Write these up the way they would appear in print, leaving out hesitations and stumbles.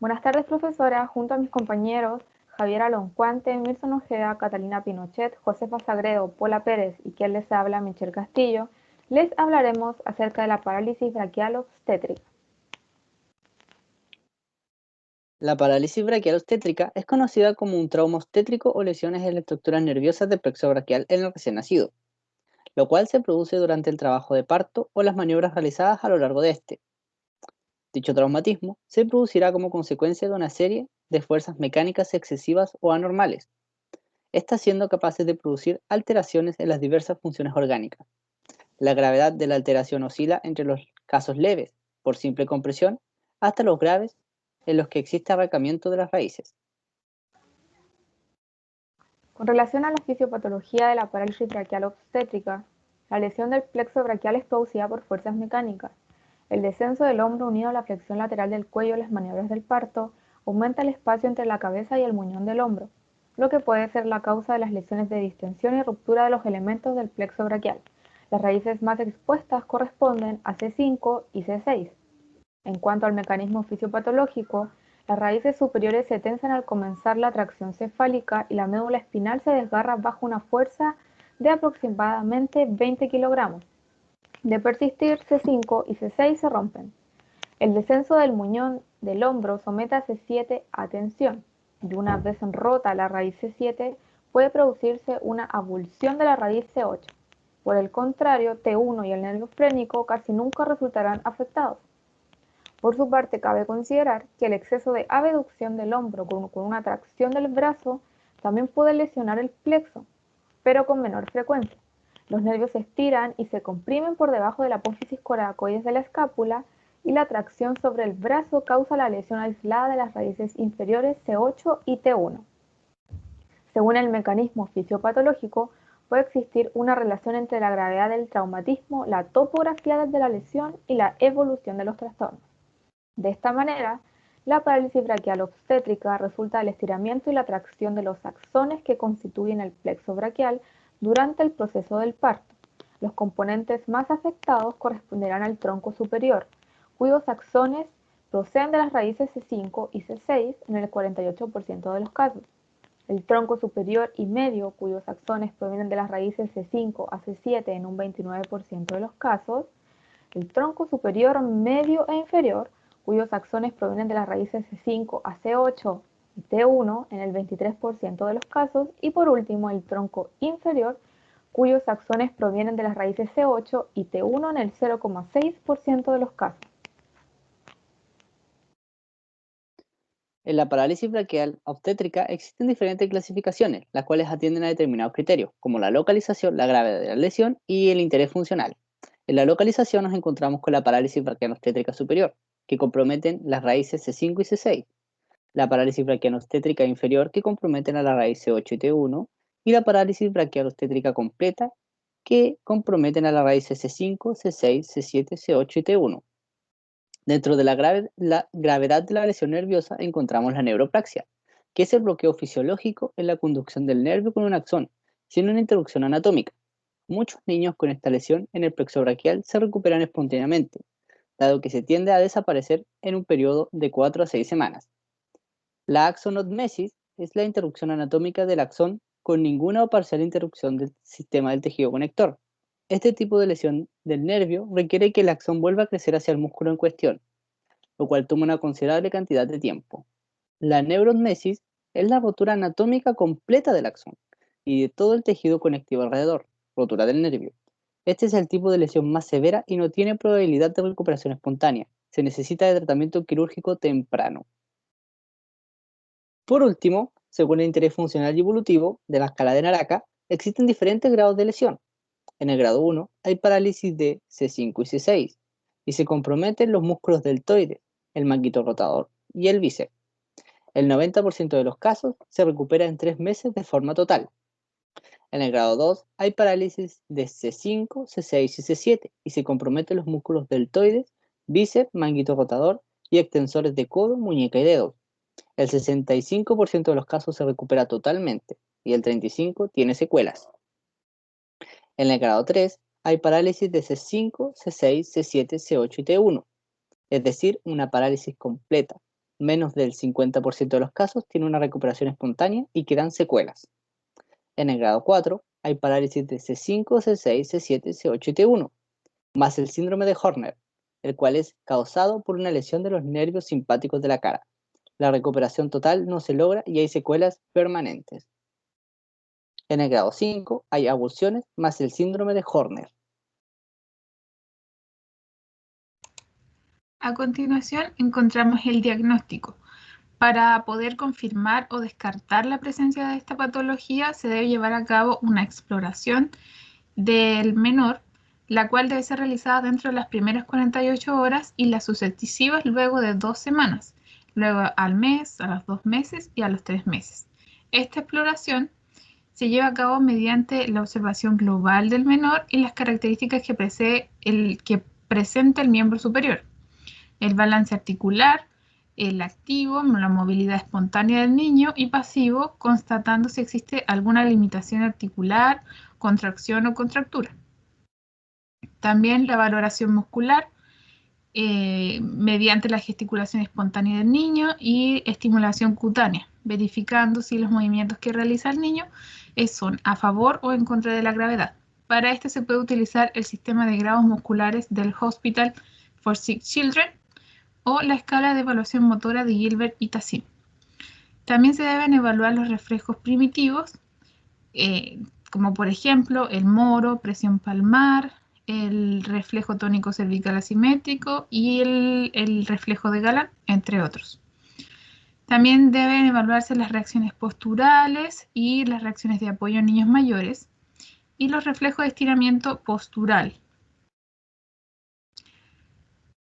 Buenas tardes, profesora. Junto a mis compañeros Javier Aloncuante, Mirson Ojeda, Catalina Pinochet, Josefa Sagredo, Paula Pérez y quien les habla, Michelle Castillo, les hablaremos acerca de la parálisis braquial obstétrica. La parálisis braquial obstétrica es conocida como un trauma obstétrico o lesiones en las estructuras nerviosas del plexo braquial en el recién nacido, lo cual se produce durante el trabajo de parto o las maniobras realizadas a lo largo de este. Dicho traumatismo se producirá como consecuencia de una serie de fuerzas mecánicas excesivas o anormales, estas siendo capaces de producir alteraciones en las diversas funciones orgánicas. La gravedad de la alteración oscila entre los casos leves, por simple compresión, hasta los graves, en los que existe arrancamiento de las raíces. Con relación a la fisiopatología de la parálisis braquial obstétrica, la lesión del plexo braquial es producida por fuerzas mecánicas. El descenso del hombro unido a la flexión lateral del cuello en las maniobras del parto aumenta el espacio entre la cabeza y el muñón del hombro, lo que puede ser la causa de las lesiones de distensión y ruptura de los elementos del plexo braquial. Las raíces más expuestas corresponden a C5 y C6. En cuanto al mecanismo fisiopatológico, las raíces superiores se tensan al comenzar la tracción cefálica y la médula espinal se desgarra bajo una fuerza de aproximadamente 20 kilogramos. De persistir, C5 y C6 se rompen. El descenso del muñón del hombro somete a C7 a tensión, y una vez rota la raíz C7 puede producirse una avulsión de la raíz C8. Por el contrario, T1 y el nervio frénico casi nunca resultarán afectados. Por su parte, cabe considerar que el exceso de abducción del hombro con una tracción del brazo también puede lesionar el plexo, pero con menor frecuencia. Los nervios se estiran y se comprimen por debajo de la apófisis coracoides de la escápula y la tracción sobre el brazo causa la lesión aislada de las raíces inferiores C8 y T1. Según el mecanismo fisiopatológico, puede existir una relación entre la gravedad del traumatismo, la topografía de la lesión y la evolución de los trastornos. De esta manera, la parálisis braquial obstétrica resulta del estiramiento y la tracción de los axones que constituyen el plexo braquial durante el proceso del parto. Los componentes más afectados corresponderán al tronco superior, cuyos axones proceden de las raíces C5 y C6 en el 48% de los casos. El tronco superior y medio, cuyos axones provienen de las raíces C5 a C7 en un 29% de los casos. El tronco superior, medio e inferior, cuyos axones provienen de las raíces C5 a C8 y T1 en el 23% de los casos, y por último el tronco inferior, cuyos axones provienen de las raíces C8 y T1 en el 0,6% de los casos. En la parálisis braquial obstétrica existen diferentes clasificaciones, las cuales atienden a determinados criterios, como la localización, la gravedad de la lesión y el interés funcional. En la localización nos encontramos con la parálisis braquial obstétrica superior, que comprometen las raíces C5 y C6, la parálisis braquial obstétrica inferior, que comprometen a la raíz C8 y T1, y la parálisis braquial obstétrica completa, que comprometen a la raíz C5, C6, C7, C8 y T1. Dentro de la gravedad de la lesión nerviosa encontramos la neuropraxia, que es el bloqueo fisiológico en la conducción del nervio con un axón, sin una interrupción anatómica. Muchos niños con esta lesión en el plexo braquial se recuperan espontáneamente, dado que se tiende a desaparecer en un periodo de 4 a 6 semanas. La axonotmesis es la interrupción anatómica del axón con ninguna o parcial interrupción del sistema del tejido conector. Este tipo de lesión del nervio requiere que el axón vuelva a crecer hacia el músculo en cuestión, lo cual toma una considerable cantidad de tiempo. La neurotmesis es la rotura anatómica completa del axón y de todo el tejido conectivo alrededor, rotura del nervio. Este es el tipo de lesión más severa y no tiene probabilidad de recuperación espontánea. Se necesita de tratamiento quirúrgico temprano. Por último, según el interés funcional y evolutivo de la escala de Naraka, existen diferentes grados de lesión. En el grado 1 hay parálisis de C5 y C6 y se comprometen los músculos deltoides, el manguito rotador y el bíceps. El 90% de los casos se recupera en 3 meses de forma total. En el grado 2 hay parálisis de C5, C6 y C7 y se comprometen los músculos deltoides, bíceps, manguito rotador y extensores de codo, muñeca y dedos. El 65% de los casos se recupera totalmente y el 35% tiene secuelas. En el grado 3 hay parálisis de C5, C6, C7, C8 y T1, es decir, una parálisis completa. Menos del 50% de los casos tiene una recuperación espontánea y quedan secuelas. En el grado 4 hay parálisis de C5, C6, C7, C8 y T1, más el síndrome de Horner, el cual es causado por una lesión de los nervios simpáticos de la cara. La recuperación total no se logra y hay secuelas permanentes. En el grado 5 hay avulsiones más el síndrome de Horner. A continuación encontramos el diagnóstico. Para poder confirmar o descartar la presencia de esta patología se debe llevar a cabo una exploración del menor, la cual debe ser realizada dentro de las primeras 48 horas y las sucesivas luego de 2 semanas, luego al mes, a los 2 meses y a los 3 meses. Esta exploración se lleva a cabo mediante la observación global del menor y las características que presenta el miembro superior, el balance articular, el activo, la movilidad espontánea del niño y pasivo, constatando si existe alguna limitación articular, contracción o contractura. También la valoración muscular mediante la gesticulación espontánea del niño y estimulación cutánea, verificando si los movimientos que realiza el niño son a favor o en contra de la gravedad. Para esto se puede utilizar el sistema de grados musculares del Hospital for Sick Children o la escala de evaluación motora de Gilbert y Tassim. También se deben evaluar los reflejos primitivos, como por ejemplo el moro, presión palmar, el reflejo tónico cervical asimétrico y el reflejo de Galán, entre otros. También deben evaluarse las reacciones posturales y las reacciones de apoyo en niños mayores y los reflejos de estiramiento postural.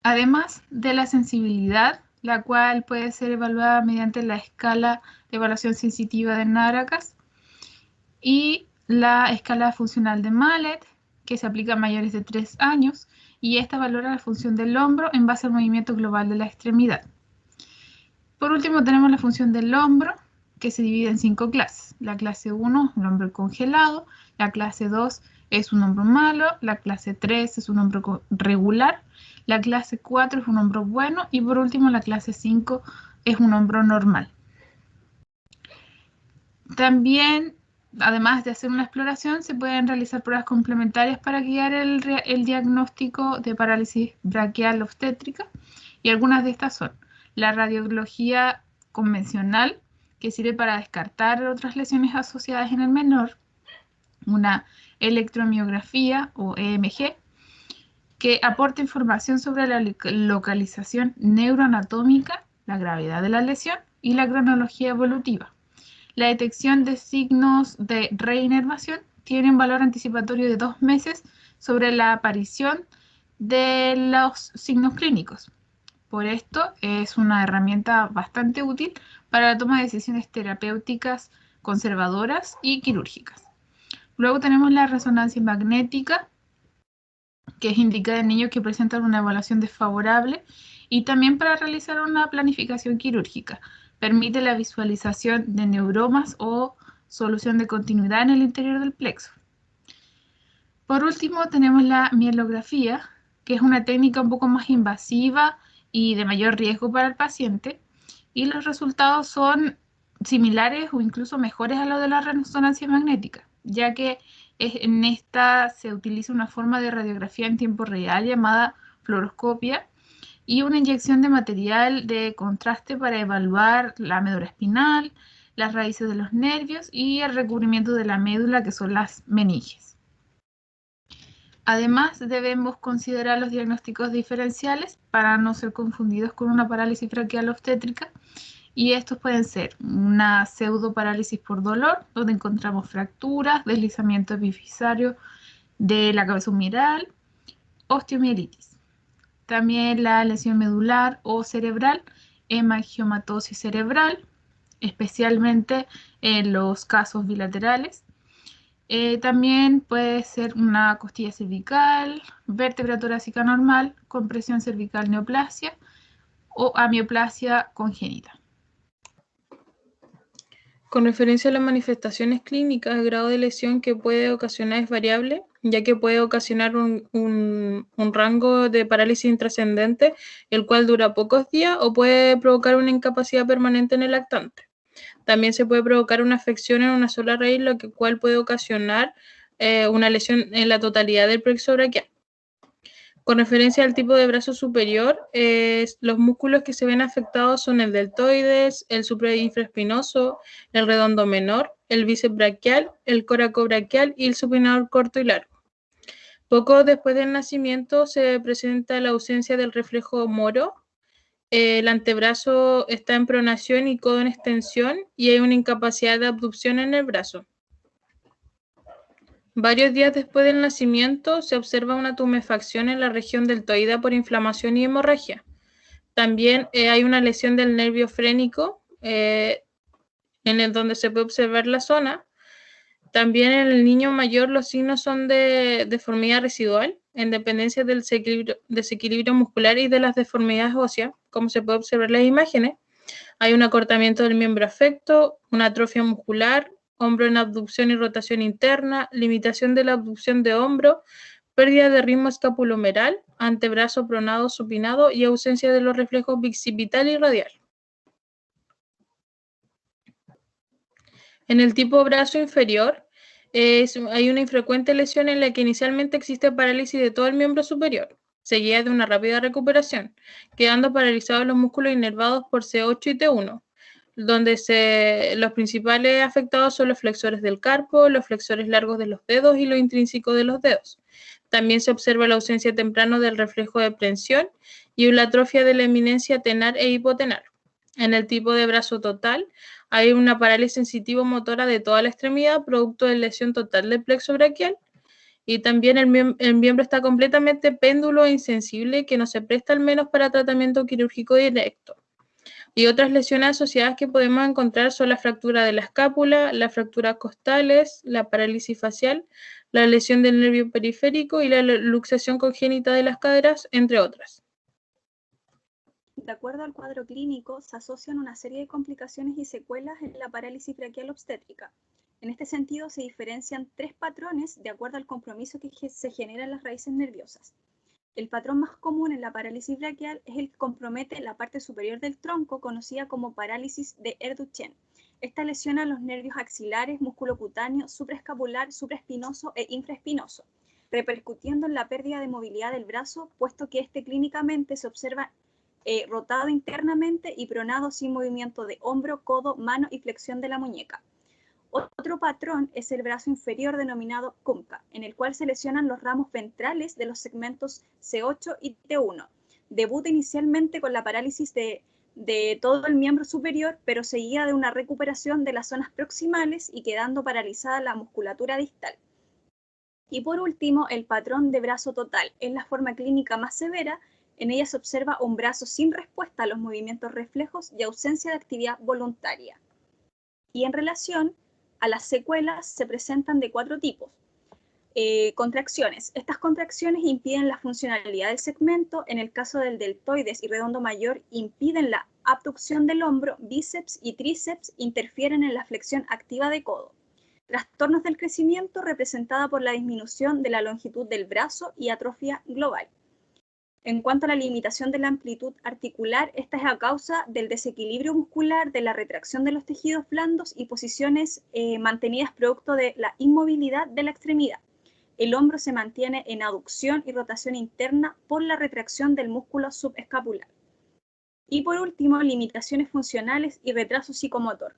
Además de la sensibilidad, la cual puede ser evaluada mediante la escala de evaluación sensitiva de Naracas y la escala funcional de Mallet, que se aplica a mayores de 3 años, y esta valora la función del hombro en base al movimiento global de la extremidad. Por último tenemos la función del hombro, que se divide en 5 clases. La clase 1, el hombro congelado, la clase 2 es un hombro malo, la clase 3 es un hombro regular, la clase 4 es un hombro bueno y por último la clase 5 es un hombro normal. También, además de hacer una exploración, se pueden realizar pruebas complementarias para guiar el diagnóstico de parálisis braquial obstétrica y algunas de estas son la radiología convencional, que sirve para descartar otras lesiones asociadas en el menor, una electromiografía o EMG, que aporta información sobre la localización neuroanatómica, la gravedad de la lesión y la cronología evolutiva. La detección de signos de reinervación tiene un valor anticipatorio de 2 meses sobre la aparición de los signos clínicos. Por esto es una herramienta bastante útil para la toma de decisiones terapéuticas conservadoras y quirúrgicas. Luego tenemos la resonancia magnética, que es indicada en niños que presentan una evaluación desfavorable y también para realizar una planificación quirúrgica. Permite la visualización de neuromas o solución de continuidad en el interior del plexo. Por último, tenemos la mielografía, que es una técnica un poco más invasiva y de mayor riesgo para el paciente, y los resultados son similares o incluso mejores a los de la resonancia magnética, ya que en esta se utiliza una forma de radiografía en tiempo real llamada fluoroscopia y una inyección de material de contraste para evaluar la médula espinal, las raíces de los nervios y el recubrimiento de la médula, que son las meninges. Además, debemos considerar los diagnósticos diferenciales para no ser confundidos con una parálisis braquial obstétrica, y estos pueden ser una pseudoparálisis por dolor, donde encontramos fracturas, deslizamiento epifisario de la cabeza humeral, osteomielitis. También la lesión medular o cerebral, hemangiomatosis cerebral, especialmente en los casos bilaterales. También puede ser una costilla cervical, vértebra torácica normal, compresión cervical neoplasia o amioplasia congénita. Con referencia a las manifestaciones clínicas, el grado de lesión que puede ocasionar es variable ya que puede ocasionar un rango de parálisis intrascendente, el cual dura pocos días o puede provocar una incapacidad permanente en el lactante. También se puede provocar una afección en una sola raíz, lo cual puede ocasionar una lesión en la totalidad del plexo braquial. Con referencia al tipo de brazo superior, los músculos que se ven afectados son el deltoides, el suprainfraespinoso, el redondo menor, el bíceps braquial, el coracobraquial y el supinador corto y largo. Poco después del nacimiento se presenta la ausencia del reflejo moro. El antebrazo está en pronación y codo en extensión y hay una incapacidad de abducción en el brazo. Varios días después del nacimiento se observa una tumefacción en la región deltoidea por inflamación y hemorragia. También hay una lesión del nervio frénico en el donde se puede observar la zona. También en el niño mayor los signos son de deformidad residual, en dependencia del desequilibrio muscular y de las deformidades óseas, como se puede observar en las imágenes. Hay un acortamiento del miembro afecto, una atrofia muscular, hombro en abducción y rotación interna, limitación de la abducción de hombro, pérdida de ritmo escapulohumeral, antebrazo pronado supinado y ausencia de los reflejos bicipital y radial. En el tipo brazo inferior hay una infrecuente lesión en la que inicialmente existe parálisis de todo el miembro superior, seguida de una rápida recuperación, quedando paralizados los músculos inervados por C8 y T1, donde los principales afectados son los flexores del carpo, los flexores largos de los dedos y lo intrínseco de los dedos. También se observa la ausencia temprana del reflejo de prensión y la atrofia de la eminencia tenar e hipotenar. En el tipo de brazo total hay una parálisis sensitivo-motora de toda la extremidad, producto de lesión total del plexo braquial, y también el miembro está completamente péndulo e insensible, que no se presta al menos para tratamiento quirúrgico directo. Y otras lesiones asociadas que podemos encontrar son la fractura de la escápula, las fracturas costales, la parálisis facial, la lesión del nervio periférico y la luxación congénita de las caderas, entre otras. De acuerdo al cuadro clínico, se asocian una serie de complicaciones y secuelas en la parálisis braquial obstétrica. En este sentido, se diferencian 3 patrones de acuerdo al compromiso que se genera en las raíces nerviosas. El patrón más común en la parálisis braquial es el que compromete la parte superior del tronco, conocida como parálisis de Erdős-Chern. Esta lesiona los nervios axilares, músculo cutáneo, supraescapular, supraespinoso e infraespinoso, repercutiendo en la pérdida de movilidad del brazo, puesto que este clínicamente se observa rotado internamente y pronado sin movimiento de hombro, codo, mano y flexión de la muñeca. Otro patrón es el brazo inferior denominado Kumka, en el cual se lesionan los ramos ventrales de los segmentos C8 y T1. Debuta inicialmente con la parálisis de todo el miembro superior, pero seguida de una recuperación de las zonas proximales y quedando paralizada la musculatura distal. Y por último, el patrón de brazo total es la forma clínica más severa. En ella se observa un brazo sin respuesta a los movimientos reflejos y ausencia de actividad voluntaria. Y en relación a las secuelas se presentan de 4 tipos. Contracciones. Estas contracciones impiden la funcionalidad del segmento. En el caso del deltoides y redondo mayor, impiden la abducción del hombro, bíceps y tríceps interfieren en la flexión activa de codo. Trastornos del crecimiento representada por la disminución de la longitud del brazo y atrofia global. En cuanto a la limitación de la amplitud articular, esta es a causa del desequilibrio muscular, de la retracción de los tejidos blandos y posiciones mantenidas producto de la inmovilidad de la extremidad. El hombro se mantiene en aducción y rotación interna por la retracción del músculo subescapular. Y por último, limitaciones funcionales y retraso psicomotor.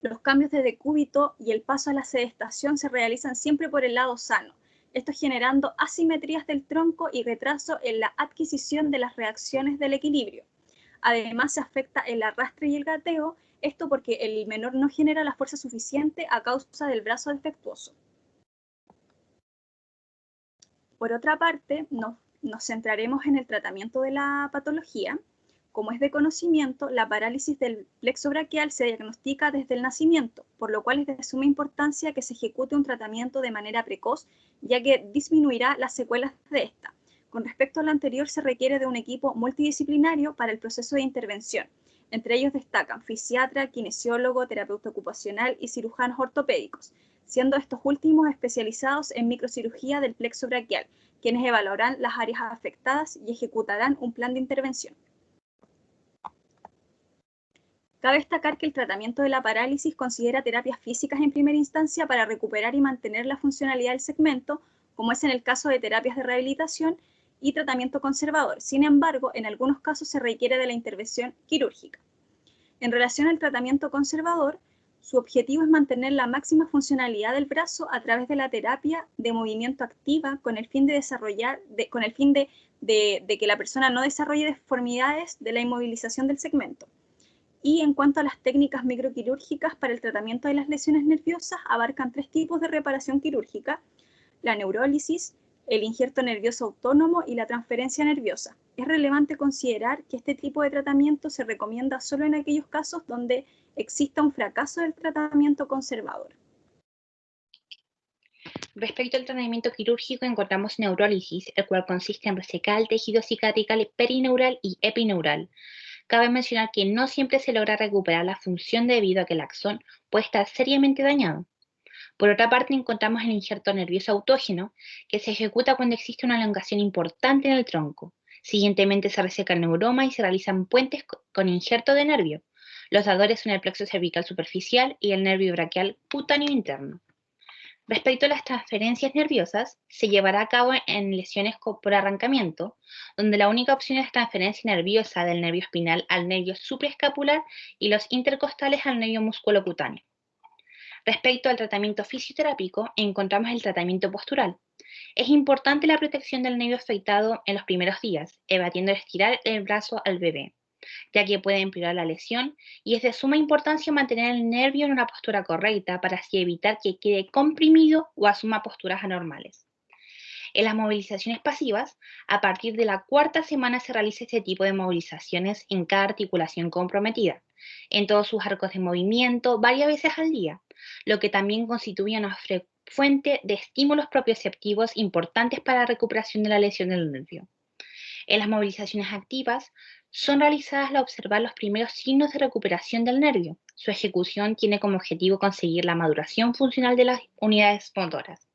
Los cambios de decúbito y el paso a la sedestación se realizan siempre por el lado sano, esto generando asimetrías del tronco y retraso en la adquisición de las reacciones del equilibrio. Además, se afecta el arrastre y el gateo, esto porque el menor no genera la fuerza suficiente a causa del brazo defectuoso. Por otra parte, nos centraremos en el tratamiento de la patología. Como es de conocimiento, la parálisis del plexo braquial se diagnostica desde el nacimiento, por lo cual es de suma importancia que se ejecute un tratamiento de manera precoz, ya que disminuirá las secuelas de esta. Con respecto a lo anterior, se requiere de un equipo multidisciplinario para el proceso de intervención. Entre ellos destacan fisiatra, kinesiólogo, terapeuta ocupacional y cirujanos ortopédicos. siendo estos últimos especializados en microcirugía del plexo braquial, quienes evaluarán las áreas afectadas y ejecutarán un plan de intervención. Cabe destacar que el tratamiento de la parálisis considera terapias físicas en primera instancia para recuperar y mantener la funcionalidad del segmento, como es en el caso de terapias de rehabilitación y tratamiento conservador. Sin embargo, en algunos casos se requiere de la intervención quirúrgica. En relación al tratamiento conservador, su objetivo es mantener la máxima funcionalidad del brazo a través de la terapia de movimiento activa con el fin de que la persona no desarrolle deformidades de la inmovilización del segmento. Y en cuanto a las técnicas microquirúrgicas para el tratamiento de las lesiones nerviosas, abarcan 3 tipos de reparación quirúrgica: la neurólisis, el injerto nervioso autónomo y la transferencia nerviosa. Es relevante considerar que este tipo de tratamiento se recomienda solo en aquellos casos donde exista un fracaso del tratamiento conservador. Respecto al tratamiento quirúrgico, encontramos neurólisis, el cual consiste en resecar el tejido cicatrical perineural y epineural. Cabe mencionar que no siempre se logra recuperar la función debido a que el axón puede estar seriamente dañado. Por otra parte, encontramos el injerto nervioso autógeno, que se ejecuta cuando existe una elongación importante en el tronco. Siguientemente se reseca el neuroma y se realizan puentes con injerto de nervio. Los dadores son el plexo cervical superficial y el nervio braquial cutáneo interno. Respecto a las transferencias nerviosas, se llevará a cabo en lesiones por arrancamiento, donde la única opción es transferencia nerviosa del nervio espinal al nervio supraescapular y los intercostales al nervio musculocutáneo. Respecto al tratamiento fisioterápico, encontramos el tratamiento postural. Es importante la protección del nervio afectado en los primeros días, evadiendo estirar el brazo al bebé, ya que puede empeorar la lesión, y es de suma importancia mantener el nervio en una postura correcta para así evitar que quede comprimido o asuma posturas anormales. En las movilizaciones pasivas, a partir de la 4ª semana se realiza este tipo de movilizaciones en cada articulación comprometida, en todos sus arcos de movimiento, varias veces al día, lo que también constituye una fuente de estímulos propioceptivos importantes para la recuperación de la lesión del nervio. En las movilizaciones activas, son realizadas al observar los primeros signos de recuperación del nervio. Su ejecución tiene como objetivo conseguir la maduración funcional de las unidades motoras.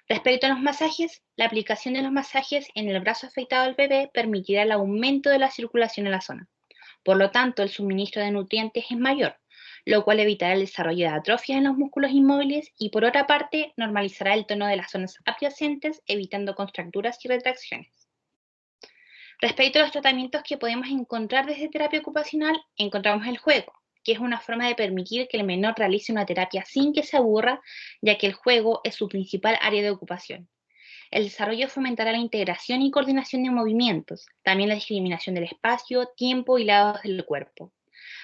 Respecto a los masajes, la aplicación de los masajes en el brazo afectado del bebé permitirá el aumento de la circulación en la zona. Por lo tanto, el suministro de nutrientes es mayor, lo cual evitará el desarrollo de atrofias en los músculos inmóviles y, por otra parte, normalizará el tono de las zonas adyacentes, evitando contracturas y retracciones. Respecto a los tratamientos que podemos encontrar desde terapia ocupacional, encontramos el juego, que es una forma de permitir que el menor realice una terapia sin que se aburra, ya que el juego es su principal área de ocupación. El desarrollo fomentará la integración y coordinación de movimientos, también la discriminación del espacio, tiempo y lados del cuerpo.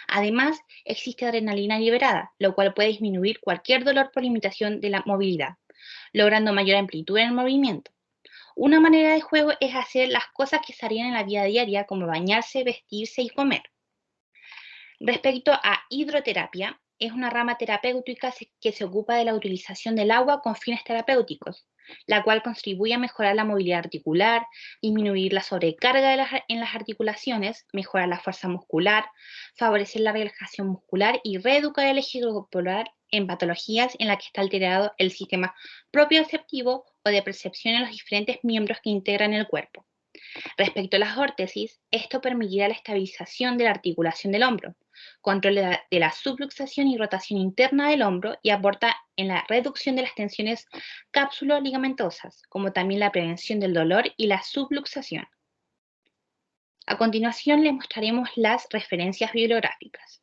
Además, existe adrenalina liberada, lo cual puede disminuir cualquier dolor por limitación de la movilidad, logrando mayor amplitud en el movimiento. Una manera de juego es hacer las cosas que se harían en la vida diaria, como bañarse, vestirse y comer. Respecto a hidroterapia, es una rama terapéutica que se ocupa de la utilización del agua con fines terapéuticos, la cual contribuye a mejorar la movilidad articular, disminuir la sobrecarga en las articulaciones, mejorar la fuerza muscular, favorecer la relajación muscular y reeducar el eje corporal en patologías en las que está alterado el sistema propioceptivo o de percepción en los diferentes miembros que integran el cuerpo. Respecto a las órtesis, esto permitirá la estabilización de la articulación del hombro, control de la subluxación y rotación interna del hombro y aporta en la reducción de las tensiones cápsulo-ligamentosas, como también la prevención del dolor y la subluxación. A continuación les mostraremos las referencias bibliográficas.